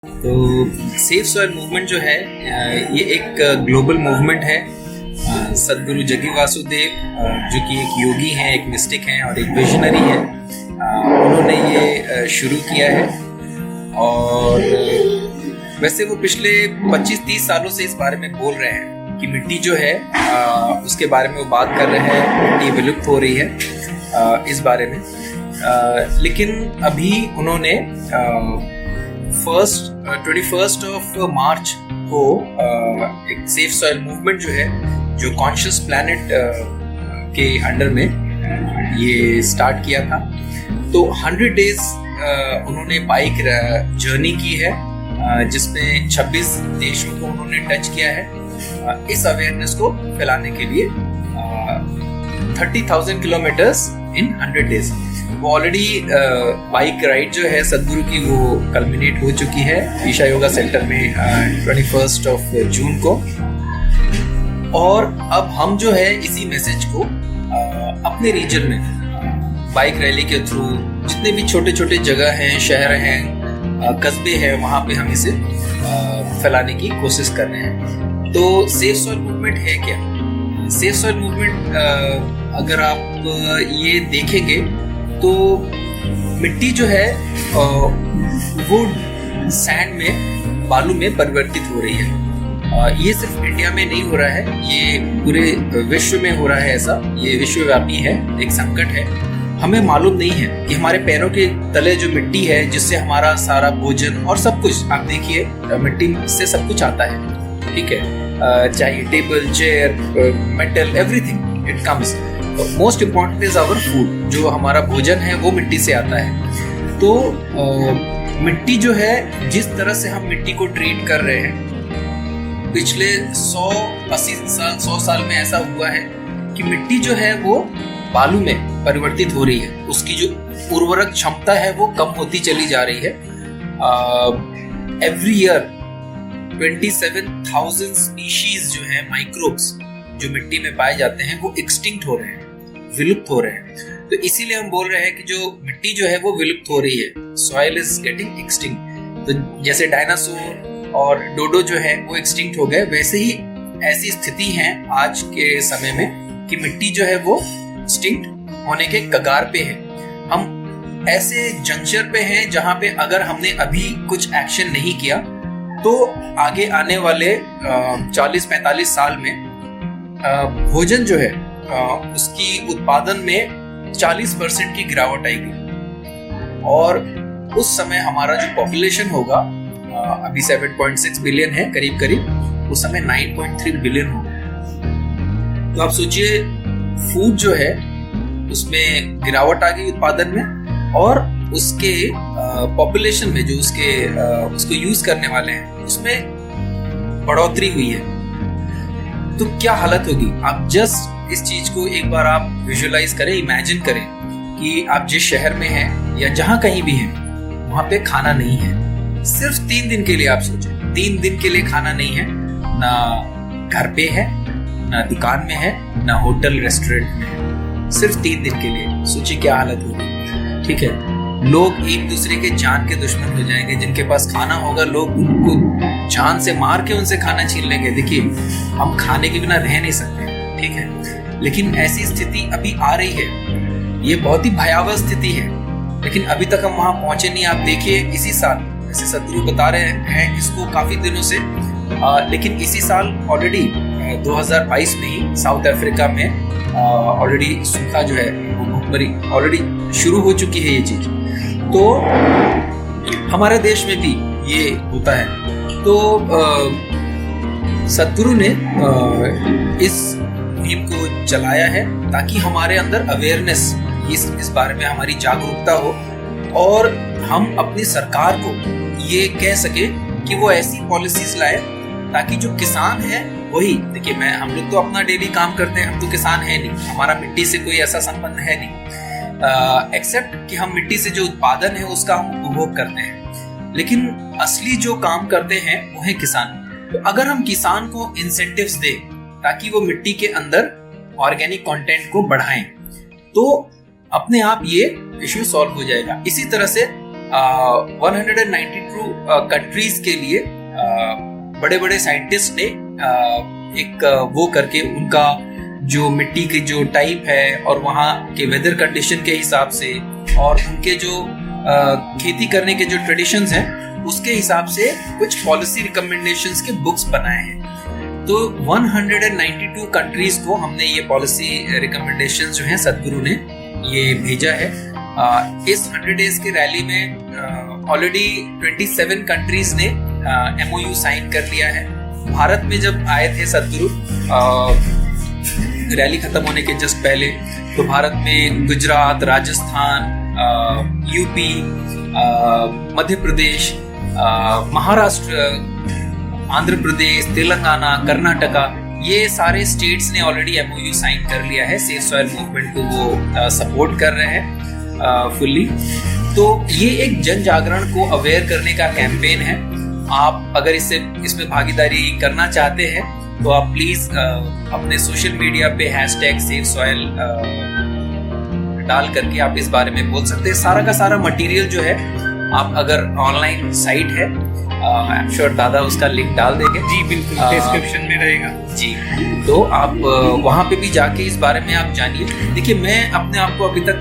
तो safe soil movement जो है ये एक ग्लोबल मूवमेंट है। सदगुरु जग्गी वासुदेव जो कि एक योगी हैं, एक मिस्टिक हैं और एक विजनरी हैं, उन्होंने ये शुरू किया है। और वैसे वो पिछले 25-30 सालों से इस बारे में बोल रहे हैं कि मिट्टी जो है उसके बारे में वो बात कर रहे हैं, मिट्टी विलुप्त हो रही है इस बारे में। लेकिन अभी उन्होंने 21 ऑफ मार्च को एक सेफ सॉइल मूवमेंट जो है, जो कॉन्शियस प्लैनेट के अंडर में ये स्टार्ट किया था। तो 100 डेज उन्होंने बाइक जर्नी की है, जिसमें 26 देशों को उन्होंने टच किया है इस अवेयरनेस को फैलाने के लिए। 30,000 किलोमीटर्स इन 100 डेज। वो ऑलरेडी बाइक राइड जो है सदगुरु की वो कल्मिनेट हो चुकी है ईशा योगा सेंटर में 21 ऑफ जून को। और अब हम जो है इसी मैसेज को अपने रीजन में बाइक रैली के थ्रू जितने भी छोटे छोटे जगह हैं, शहर हैं, कस्बे हैं, वहाँ पे हम इसे फैलाने की कोशिश कर रहे हैं। तो सेफ सॉइल मूवमेंट है क्या? सेफ सॉइल मूवमेंट अगर आप ये देखेंगे तो मिट्टी जो है वो सैंड में, बालू में परिवर्तित हो रही है। ये सिर्फ इंडिया में नहीं हो रहा है, ये पूरे विश्व में हो रहा है। ऐसा ये विश्वव्यापी है, एक संकट है। हमें मालूम नहीं है कि हमारे पैरों के तले जो मिट्टी है, जिससे हमारा सारा भोजन और सब कुछ, आप देखिए मिट्टी से सब कुछ आता है, ठीक है, चाहे table, chair, metal, everything it comes. Most important is our food, जो हमारा भोजन है वो मिट्टी से आता है। तो मिट्टी जो है, जिस तरह से हम मिट्टी को ट्रीट कर रहे हैं, पिछले 100 साल में ऐसा हुआ है कि मिट्टी जो है वो बालू में परिवर्तित हो रही है। उसकी जो उर्वरक क्षमता है वो कम होती चली जा रही है। एवरी ईयर 27,000 स्पीशीज जो है, माइक्रोब्स जो मिट्टी में पाए जाते हैं, वो एक्सटिंक्ट हो रहे हैं, विलुप्त हो रहे हैं। तो इसीलिए हम बोल रहे हैं कि जो मिट्टी जो है वो विलुप्त हो रही है, सॉइल इज गेटिंग एक्सटिंक्ट। तो जैसे डायनासोर और डोडो जो है वो एक्सटिंक्ट हो गए, वैसे ही ऐसी स्थिति है आज के समय में कि मिट्टी जो है वो एक्सटिंक्ट होने के कगार पे है। हम ऐसे जंक्शन पे हैं जहां पे अगर हमने अभी कुछ एक्शन नहीं किया तो आगे आने वाले 40-45 साल में भोजन जो है उसकी उत्पादन में 40% की गिरावट आएगी। और उस समय हमारा जो पॉपुलेशन होगा, अभी 7.6 बिलियन है करीब करीब, उस समय 9.3 बिलियन होगा। तो आप सोचिए, फूड जो है उसमें गिरावट आ गई उत्पादन में, और उसके पॉपुलेशन में जो उसको यूज करने वाले हैं उसमें बढ़ोतरी हुई है। तो क्या हालत होगी? आप जस्ट इस चीज को एक बार आप विजुअलाइज करें, इमेजिन करें कि आप जिस शहर में हैं या जहां कहीं भी हैं, वहां पे खाना नहीं है। सिर्फ 3 दिन के लिए आप सोचें, 3 दिन के लिए खाना नहीं है, ना घर पे है, ना दुकान में है, ना होटल रेस्टोरेंट में है, सिर्फ 3 दिन के लिए। सोचिए क्या हालत होगी, ठीक है। लोग एक दूसरे के जान के दुश्मन हो जाएंगे। जिनके पास खाना होगा, लोग उनको जान से मार के उनसे खाना छीन लेंगे। देखिए, हम खाने के बिना रह नहीं सकते, ठीक है, लेकिन ऐसी स्थिति अभी आ रही है। ये बहुत ही भयावह स्थिति है, लेकिन अभी तक हम वहां पहुंचे नहीं। आप देखिए, इसी साल, जैसे सदगुरु बता रहे हैं इसको काफी दिनों से, लेकिन इसी साल ऑलरेडी 2022 में ही साउथ अफ्रीका में ऑलरेडी सूखा जो है, भूखमरी ऑलरेडी शुरू हो चुकी है ये चीज। तो हमारे देश में भी ये होता है। तो सदगुरु ने इस मुहिम को चलाया है ताकि हमारे अंदर अवेयरनेस, इस बारे में हमारी जागरूकता हो, और हम अपनी सरकार को ये कह सके कि वो ऐसी पॉलिसीज लाए ताकि जो किसान है वही, देखिए, हम लोग तो अपना डेली काम करते हैं, हम तो किसान है नहीं, हमारा मिट्टी से कोई ऐसा संबंध है नहीं, एक्सेप्ट कि हम मिट्टी से जो उत्पादन है उसका हम उपभोग करते हैं, लेकिन असली जो काम करते हैं वो है किसान। तो अगर हम किसान को इंसेंटिव्स दें ताकि वो मिट्टी के अंदर ऑर्गेनिक कंटेंट को बढ़ाएं, तो अपने आप ये इश्यू सॉल्व हो जाएगा। इसी तरह से 192 कंट्रीज के लिए बड़े बड़े साइंटिस्ट ने एक वो करके उनका जो मिट्टी की जो टाइप है और वहाँ के वेदर कंडीशन के हिसाब से और उनके जो खेती करने के जो ट्रेडिशंस हैं उसके हिसाब से कुछ पॉलिसी रिकमेंडेशंस के बुक्स बनाए हैं। तो 192 कंट्रीज को हमने ये पॉलिसी रिकमेंडेशंस जो हैं सदगुरु ने ये भेजा है। इस 100 डेज के रैली में ऑलरेडी 27 कंट्रीज ने MOU साइन कर लिया है। भारत में जब आए थे सदगुरु रैली खत्म होने के जस्ट पहले, तो भारत में गुजरात, राजस्थान, यूपी, मध्य प्रदेश, महाराष्ट्र, आंध्र प्रदेश, तेलंगाना, कर्नाटका, ये सारे स्टेट्स ने ऑलरेडी MOU साइन कर लिया है। सेफ सॉइल मूवमेंट को वो सपोर्ट कर रहे हैं फुल्ली। तो ये एक जन जागरण को अवेयर करने का कैंपेन है। आप अगर इसमें भागीदारी करना चाहते हैं तो आप प्लीज अपने सोशल मीडिया पे #SaveSoil डाल करके आप इस बारे में बोल सकते हैं। सारा का सारा मटेरियल जो है, आप अगर ऑनलाइन साइट है, आई एम श्योर दादा उसका लिंक डाल देंगे। जी बिल्कुल, डिस्क्रिप्शन में रहेगा जी। तो आप वहाँ पे भी जाके इस बारे में आप जानिए। देखिए, मैं अपने आप को अभी तक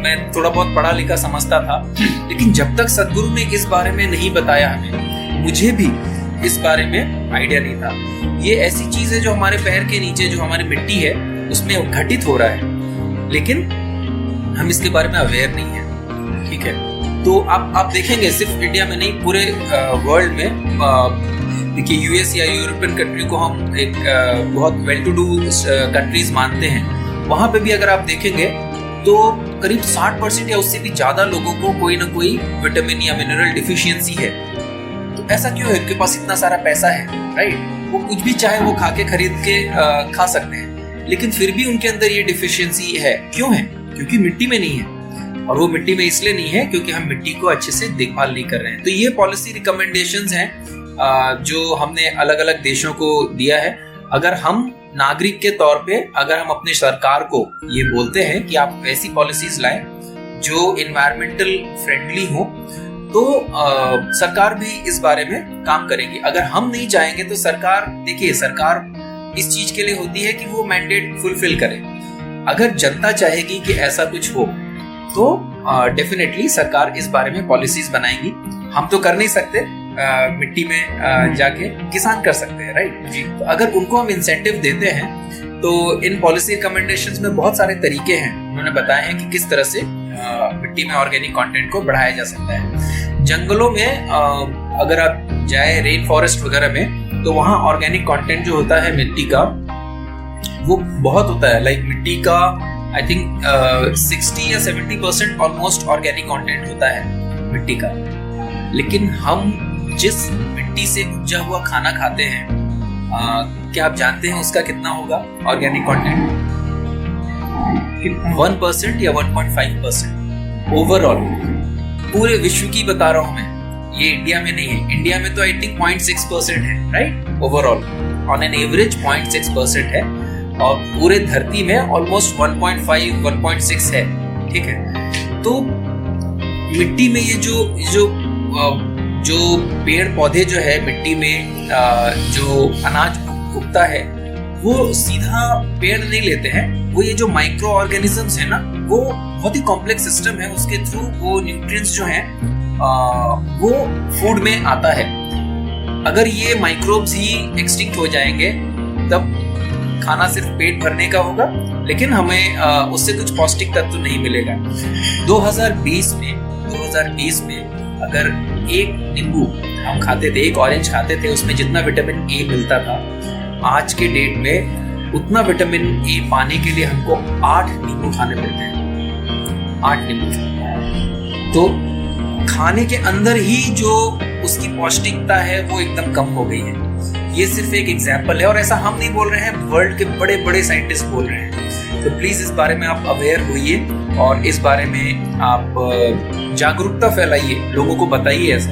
मैं थोड़ा बहुत पढ़ा लिखा समझता था, लेकिन जब तक सदगुरु ने इस बारे में नहीं बताया हमें, मुझे भी इस बारे में आइडिया नहीं था। ये ऐसी चीज है जो हमारे पैर के नीचे जो हमारी मिट्टी है उसमें घटित हो रहा है, लेकिन हम इसके बारे में अवेयर नहीं है। ठीक है, तो आप देखेंगे सिर्फ इंडिया में नहीं, पूरे वर्ल्ड में देखिए यूएस या यूरोपियन कंट्री को हम एक बहुत वेल टू डू कंट्रीज मानते हैं। वहां पे भी अगर आप देखेंगे तो करीब 60% या उससे भी ज्यादा लोगों को कोई ना कोई विटामिन या मिनरल डिफिशियंसी है। तो ऐसा क्यों है? उनके पास इतना सारा पैसा है, राइट? वो कुछ भी चाहे वो खा के खरीद के खा सकते हैं, लेकिन फिर भी उनके अंदर ये डिफिशियंसी है। क्यों है? क्योंकि मिट्टी में नहीं है। और वो मिट्टी में इसलिए नहीं है क्योंकि हम मिट्टी को अच्छे से देखभाल नहीं कर रहे हैं। तो ये पॉलिसी रिकमेंडेशंस हैं जो हमने अलग अलग देशों को दिया है। अगर हम नागरिक के तौर पे अगर हम अपने सरकार को ये बोलते हैं कि आप वैसी पॉलिसीज लाएं जो इन्वायरमेंटल फ्रेंडली हो, तो सरकार भी इस बारे में काम करेगी। अगर हम नहीं चाहेंगे तो सरकार, देखिए सरकार इस चीज के लिए होती है कि वो मैंडेट फुलफिल करे। अगर जनता चाहेगी कि ऐसा कुछ हो तो डेफिनेटली सरकार इस बारे में पॉलिसीज बनाएगी। हम तो कर नहीं सकते, मिट्टी में जाके किसान कर सकते हैं, राइट जी। तो अगर उनको हम इंसेंटिव देते हैं तो इन पॉलिसी रिकमेंडेशंस में बहुत सारे तरीके हैं, उन्होंने बताए हैं कि किस तरह से मिट्टी में ऑर्गेनिक कंटेंट को बढ़ाया जा सकता है। जंगलों में अगर आप जाए रेन फॉरेस्ट वगैरह में, तो वहाँ ऑर्गेनिक कंटेंट जो होता है मिट्टी का वो बहुत होता है। लाइक मिट्टी का आई थिंक 60 या 70% ऑलमोस्ट ऑर्गेनिक कंटेंट होता है मिट्टी का। लेकिन हम जिस मिट्टी से उपजा हुआ खाना खाते हैं, क्या आप जानते हैं उसका कितना होगा ऑर्गेनिक कंटेंट? 1% या 1.5% ओवरऑल। पूरे विश्व की बता रहा हूं मैं, ये इंडिया में नहीं है। इंडिया में तो आई थिंक 0.6% है, right? Overall on an average 0.6% है, और पूरे धरती में ऑलमोस्ट 1.5-1.6 है। ठीक है, तो मिट्टी में ये जो पेड़ पौधे जो है मिट्टी में जो अनाज उगता है, वो सीधा पेड़ नहीं लेते हैं। वो ये जो माइक्रो ऑर्गेनिजम्स है ना, वो बहुत ही कॉम्प्लेक्स सिस्टम है, उसके थ्रू वो न्यूट्रिएंट्स जो हैं वो फूड में आता है। अगर ये माइक्रोब्स ही एक्सटिंक्ट हो जाएंगे तब खाना सिर्फ पेट भरने का होगा, लेकिन हमें उससे कुछ पौष्टिक तत्व नहीं मिलेगा। 2020 में अगर एक नींबू हम खाते थे, एक ऑरेंज खाते थे, उसमें जितना विटामिन ए मिलता था, आज के डेट में उतना विटामिन ए पाने के लिए हमको 8 नींबू खाने पड़ते हैं। 8 नींबू। तो खाने के अंदर ही जो उसकी पौष्टिकता है वो एकदम कम हो गई है। ये सिर्फ एक एग्जाम्पल है, और ऐसा हम नहीं बोल रहे हैं, वर्ल्ड के बड़े बड़े साइंटिस्ट बोल रहे हैं। तो प्लीज इस बारे में आप अवेयर होइए और इस बारे में आप जागरूकता फैलाइए, लोगों को बताइए ऐसा।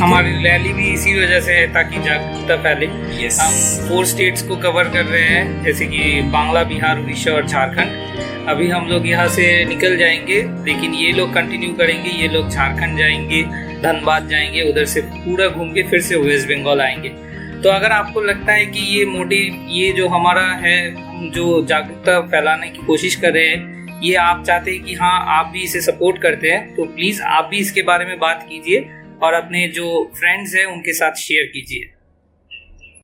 हमारी रैली भी इसी वजह से है, ताकि जागरूकता फैले। हम 4 स्टेट्स को कवर कर रहे हैं, जैसे कि बांग्ला, बिहार, उड़ीसा और झारखंड। अभी हम लोग यहाँ से निकल जाएंगे, लेकिन ये लोग कंटिन्यू करेंगे। ये लोग झारखंड जाएंगे, धनबाद जाएंगे, उधर से पूरा घूम के फिर से वेस्ट बंगाल आएंगे। तो अगर आपको लगता है कि ये मोटिव, ये जो हमारा है, हम जो जागरूकता फैलाने की कोशिश कर रहे हैं, ये आप चाहते हैं कि हाँ आप भी इसे सपोर्ट करते हैं, तो प्लीज़ आप भी इसके बारे में बात कीजिए और अपने जो फ्रेंड्स हैं उनके साथ शेयर कीजिए।